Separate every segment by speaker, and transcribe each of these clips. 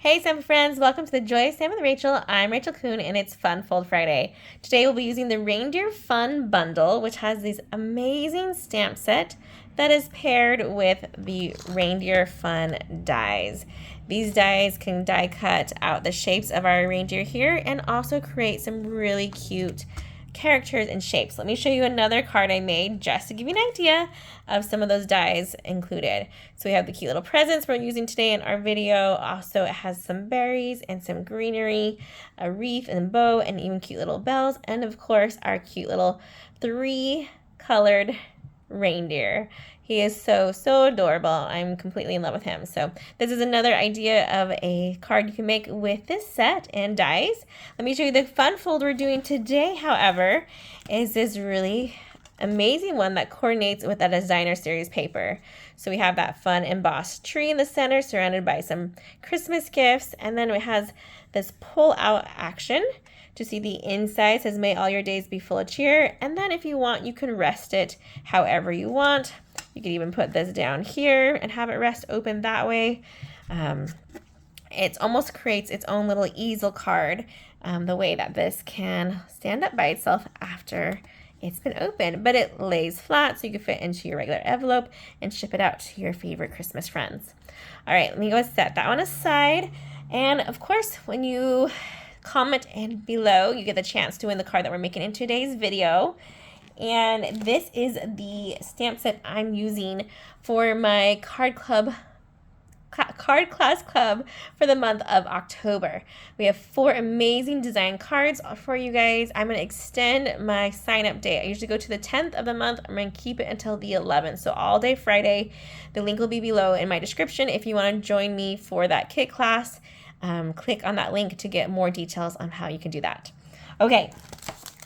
Speaker 1: Hey Stampin' friends, welcome to the Joyous Stamp with Rachel. I'm Rachel Coon and it's Fun Fold Friday. Today we'll be using the Reindeer Fun Bundle, which has this amazing stamp set that is paired with the Reindeer Fun dies. These dies can die cut out the shapes of our reindeer here and also create some really cute characters and shapes. Let me show you another card I made just to give you an idea of some of those dies included. So we have the cute little presents we're using today in our video. Also, it has some berries and some greenery, a wreath and bow, and even cute little bells. And of course, our cute little 3-colored reindeer. He is so adorable. I'm completely in love with him. So this is another idea of a card you can make with this set and dies. Let me show you the fun fold we're doing today, however, is this really amazing one that coordinates with that designer series paper. So we have that fun embossed tree in the center surrounded by some Christmas gifts, and then it has this pull out action to see the inside. Says may all your days be full of cheer, and then if you want you can rest it however you want. You can even put this down here and have it rest open that way. It almost creates its own little easel card, the way that this can stand up by itself after it's been opened, but it lays flat so you can fit into your regular envelope and ship it out to your favorite Christmas friends. All right, let me go set that one aside. And of course, when you comment in below, you get the chance to win the card that we're making in today's video. And this is the stamp set I'm using for my card class club for the month of October. We have 4 amazing design cards for you guys. I'm going to extend my sign up date. I usually go to the 10th of the month. I'm going to keep it until the 11th. So all day Friday. The link will be below in my description if you want to join me for that kit class. Click on that link to get more details on how you can do that. Okay,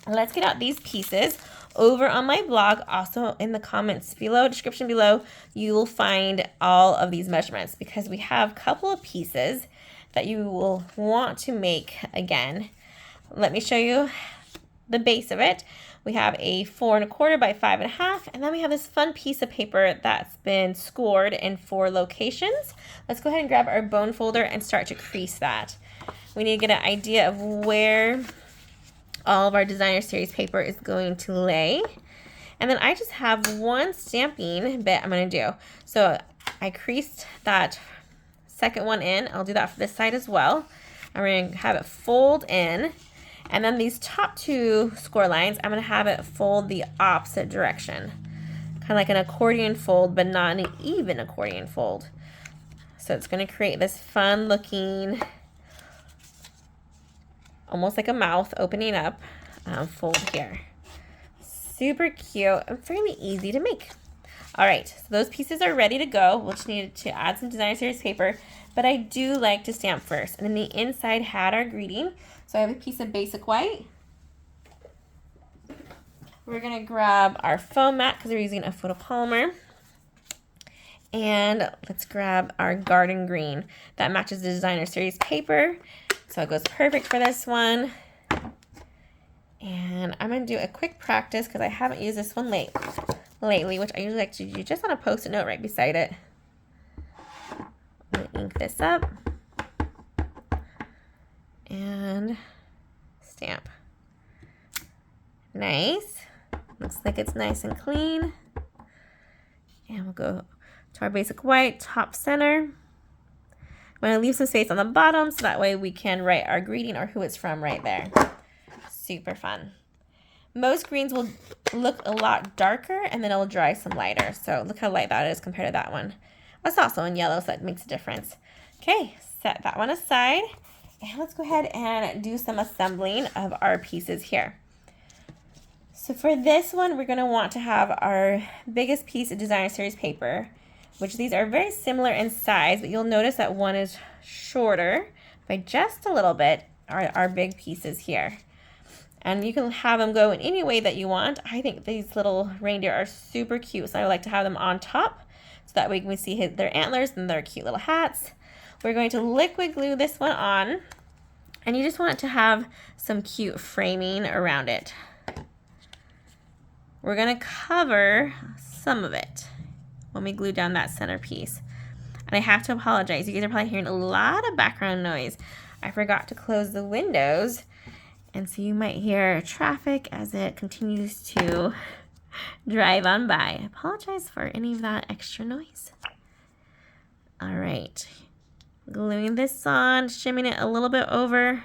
Speaker 1: let's get out these pieces. Over on my blog, also in the comments below, description below, you will find all of these measurements because we have a couple of pieces that you will want to make again. Let me show you the base of it. We have a 4 1/4 by 5 1/2, and then we have this fun piece of paper that's been scored in 4 locations. Let's go ahead and grab our bone folder and start to crease that. We need to get an idea of where all of our designer series paper is going to lay. And then I just have one stamping bit I'm going to do. So I creased that second one in. I'll do that for this side as well. I'm going to have it fold in. And then these top 2 score lines, I'm going to have it fold the opposite direction. Kind of like an accordion fold, but not an even accordion fold. So it's going to create this fun looking, almost like a mouth opening up fold here. Super cute and fairly easy to make. All right, so those pieces are ready to go. We'll just need to add some designer series paper, but I do like to stamp first. And then the inside had our greeting. So I have a piece of basic white. We're gonna grab our foam mat because we're using a photopolymer. And let's grab our garden green. That matches the designer series paper. So it goes perfect for this one. And I'm going to do a quick practice because I haven't used this one lately, which I usually like to do just on a Post-it note right beside it. I'm going to ink this up. And stamp. Nice. Looks like it's nice and clean. And we'll go to our basic white, top center. I'm going to leave some space on the bottom so that way we can write our greeting or who it's from right there. Super fun. Most greens will look a lot darker and then it'll dry some lighter. So look how light that is compared to that one. It's also in yellow, so that makes a difference. Okay, set that one aside. And let's go ahead and do some assembling of our pieces here. So for this one, we're going to want to have our biggest piece of designer series paper, which these are very similar in size, but you'll notice that one is shorter by just a little bit, are our big pieces here. And you can have them go in any way that you want. I think these little reindeer are super cute, so I like to have them on top, so that way we can see their antlers and their cute little hats. We're going to liquid glue this one on, and you just want it to have some cute framing around it. We're going to cover some of it when we glue down that center piece. And I have to apologize. You guys are probably hearing a lot of background noise. I forgot to close the windows, and so you might hear traffic as it continues to drive on by. I apologize for any of that extra noise. All right, gluing this on, shimming it a little bit over.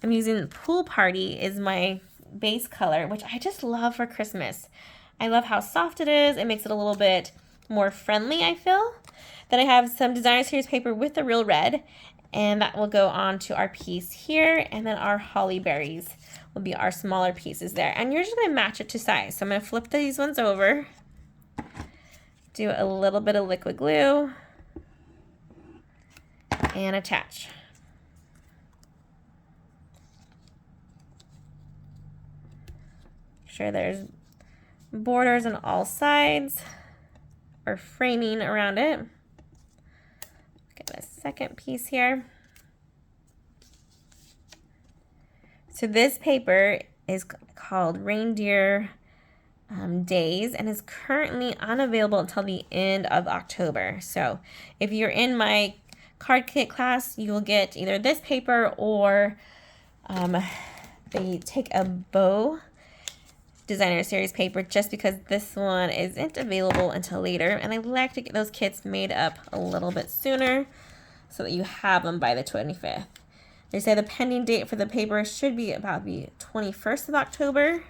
Speaker 1: I'm using Pool Party is my base color, which I just love for Christmas. I love how soft it is. It makes it a little bit more friendly, I feel. Then I have some Designer Series paper with the Real Red, and that will go on to our piece here, and then our holly berries will be our smaller pieces there. And you're just gonna match it to size. So I'm gonna flip these ones over, do a little bit of liquid glue, and attach. Make sure there's borders on all sides or framing around it. Get a second piece here. So this paper is called Reindeer Days and is currently unavailable until the end of October. So if you're in my card kit class, you will get either this paper or the Take a Bow Designer Series paper, just because this one isn't available until later, and I like to get those kits made up a little bit sooner so that you have them by the 25th. They say the pending date for the paper should be about the 21st of October,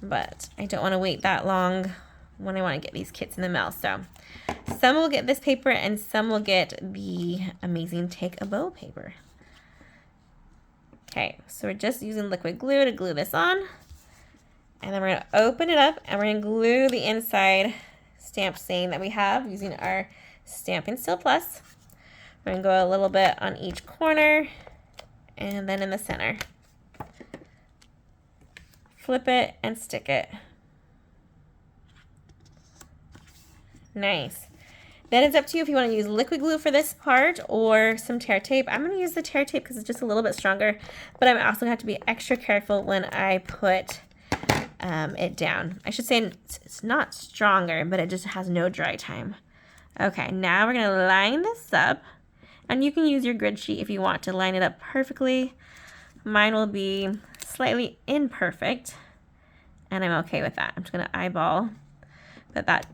Speaker 1: but I don't want to wait that long when I want to get these kits in the mail. So some will get this paper and some will get the amazing Take a Bow paper. Okay, so we're just using liquid glue to glue this on. And then we're going to open it up and we're going to glue the inside stamp stain that we have using our Stampin' Seal Plus. We're going to go a little bit on each corner and then in the center. Flip it and stick it. Nice. Then it's up to you if you want to use liquid glue for this part or some tear tape. I'm going to use the tear tape because it's just a little bit stronger, but I'm also going to have to be extra careful when I put it down. I should say it's not stronger, but it just has no dry time. Okay, now we're gonna line this up, and you can use your grid sheet if you want to line it up perfectly. Mine will be slightly imperfect, and I'm okay with that. I'm just gonna eyeball, but that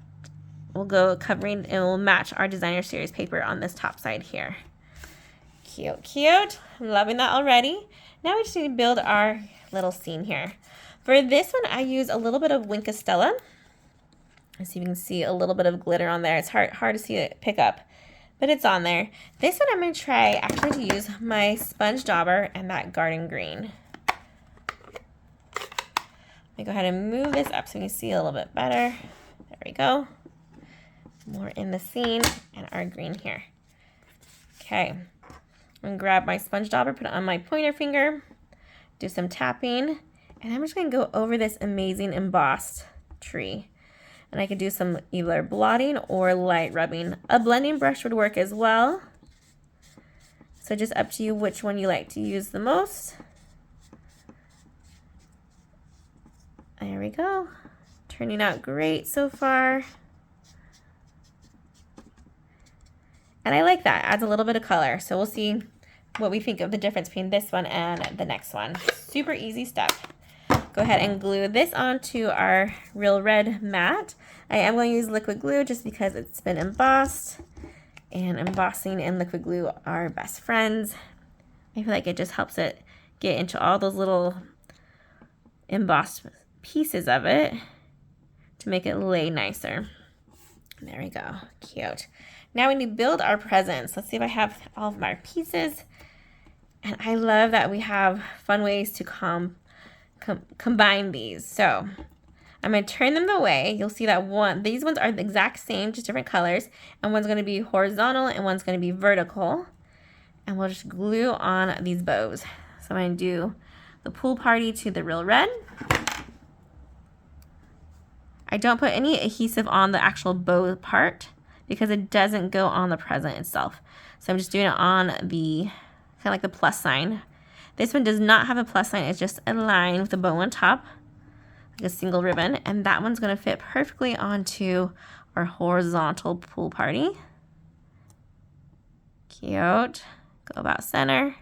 Speaker 1: will go covering and will match our Designer Series paper on this top side here. Cute, cute. I'm loving that already. Now we just need to build our little scene here. For this one, I use a little bit of Wink Stella. Let's see if you can see a little bit of glitter on there. It's hard to see it pick up, but it's on there. This one I'm going to try actually to use my sponge dauber and that garden green. Let me go ahead and move this up so you can see a little bit better. There we go. More in the scene and our green here. Okay, I'm going to grab my sponge dauber, put it on my pointer finger, do some tapping. And I'm just going to go over this amazing embossed tree. And I could do some either blotting or light rubbing. A blending brush would work as well. So just up to you which one you like to use the most. There we go. Turning out great so far. And I like that. Adds a little bit of color. So we'll see what we think of the difference between this one and the next one. Super easy step. Go ahead and glue this onto our Real Red mat. I am going to use liquid glue just because it's been embossed, and embossing and liquid glue are best friends. I feel like it just helps it get into all those little embossed pieces of it to make it lay nicer. There we go, cute. Now we need to build our presents. Let's see if I have all of my pieces. And I love that we have fun ways to combine these. So I'm going to turn them the way. You'll see that these ones are the exact same, just different colors. And one's going to be horizontal and one's going to be vertical. And we'll just glue on these bows. So I'm going to do the Pool Party to the Real Red. I don't put any adhesive on the actual bow part because it doesn't go on the present itself. So I'm just doing it on the kind of like the plus sign. This one does not have a plus sign. It's just a line with a bow on top, like a single ribbon. And that one's going to fit perfectly onto or horizontal pool party. Cute. Go about center.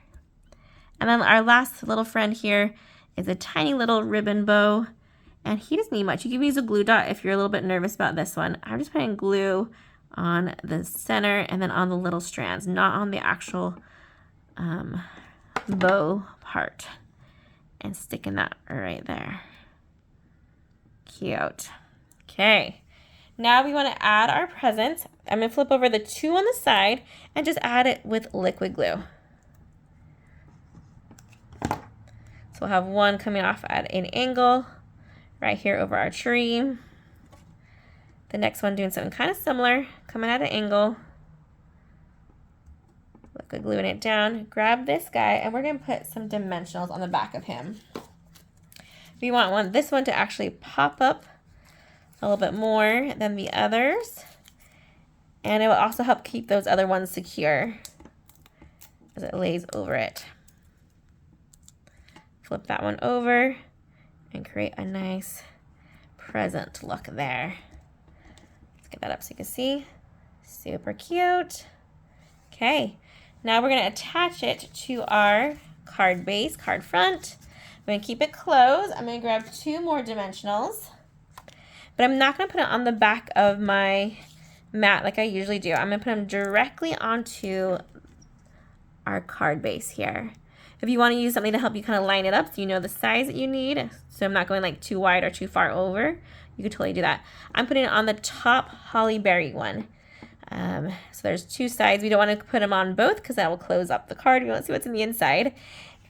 Speaker 1: And then our last little friend here is a tiny little ribbon bow. And he doesn't need much. You can use a glue dot if you're a little bit nervous about this one. I'm just putting glue on the center and then on the little strands, not on the actual bow part. And sticking that right there. Cute. Okay. Now we want to add our presents. I'm going to flip over the 2 on the side and just add it with liquid glue. So we'll have one coming off at an angle right here over our tree. The next one doing something kind of similar, coming at an angle. Liquid gluing it down. Grab this guy and we're going to put some dimensionals on the back of him. We want this one to actually pop up a little bit more than the others. And it will also help keep those other ones secure as it lays over it. Flip that one over and create a nice present look there. Let's get that up so you can see. Super cute. Okay, now we're going to attach it to our card base, card front. I'm going to keep it closed. I'm going to grab 2 more dimensionals. But I'm not going to put it on the back of my mat like I usually do. I'm going to put them directly onto our card base here. If you want to use something to help you kind of line it up so you know the size that you need, so I'm not going like too wide or too far over, you could totally do that. I'm putting it on the top holly berry one. So there's 2 sides. We don't want to put them on both because that will close up the card. We won't see what's in the inside.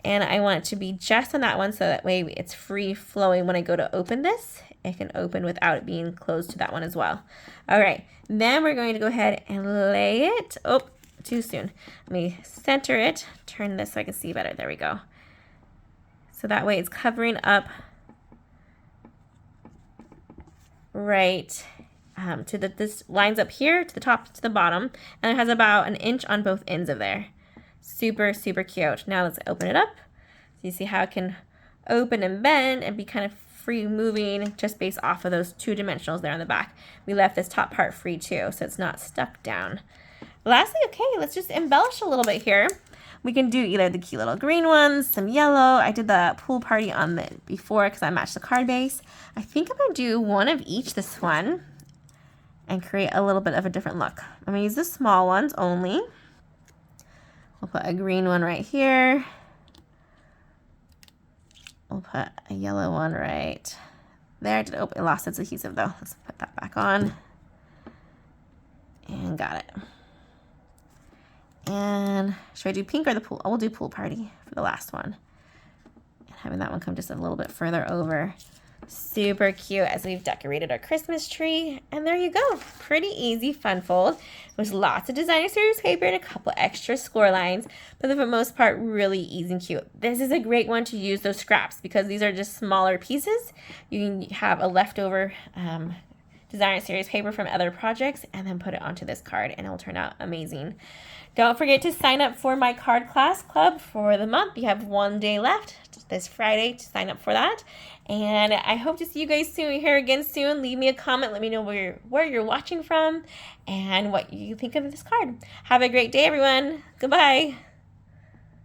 Speaker 1: And I want it to be just on that one so that way it's free flowing when I go to open this. It can open without it being closed to that one as well. All right, then we're going to go ahead and lay it. Oh, too soon. Let me center it, turn this so I can see better. There we go. So that way it's covering up right to this lines up here to the top to the bottom, and it has about 1 inch on both ends of there. Super, super cute. Now let's open it up. So you see how it can open and bend and be kind of free moving just based off of those 2 dimensionals there on the back. We left this top part free too, so it's not stuck down. Lastly, okay, let's just embellish a little bit here. We can do either the cute little green ones, some yellow. I did the pool party on the before because I matched the card base. I think I'm gonna do one of each this one and create a little bit of a different look. I'm gonna use the small ones only. We'll put a green one right here. We'll put a yellow one right there. Oh, it lost its adhesive though. Let's put that back on. And got it. And should I do pink or the pool? Oh, we'll do pool party for the last one. And having that one come just a little bit further over. Super cute as we've decorated our Christmas tree. And there you go. Pretty easy fun fold. There's lots of designer series paper and a couple extra score lines, but for the most part, really easy and cute. This is a great one to use those scraps because these are just smaller pieces. You can have a leftover designer series paper from other projects and then put it onto this card and it will turn out amazing. Don't forget to sign up for my card class club for the month. You have 1 day left this Friday to sign up for that. And I hope to see you guys soon here again soon. Leave me a comment. Let me know where you're watching from and what you think of this card. Have a great day, everyone. Goodbye.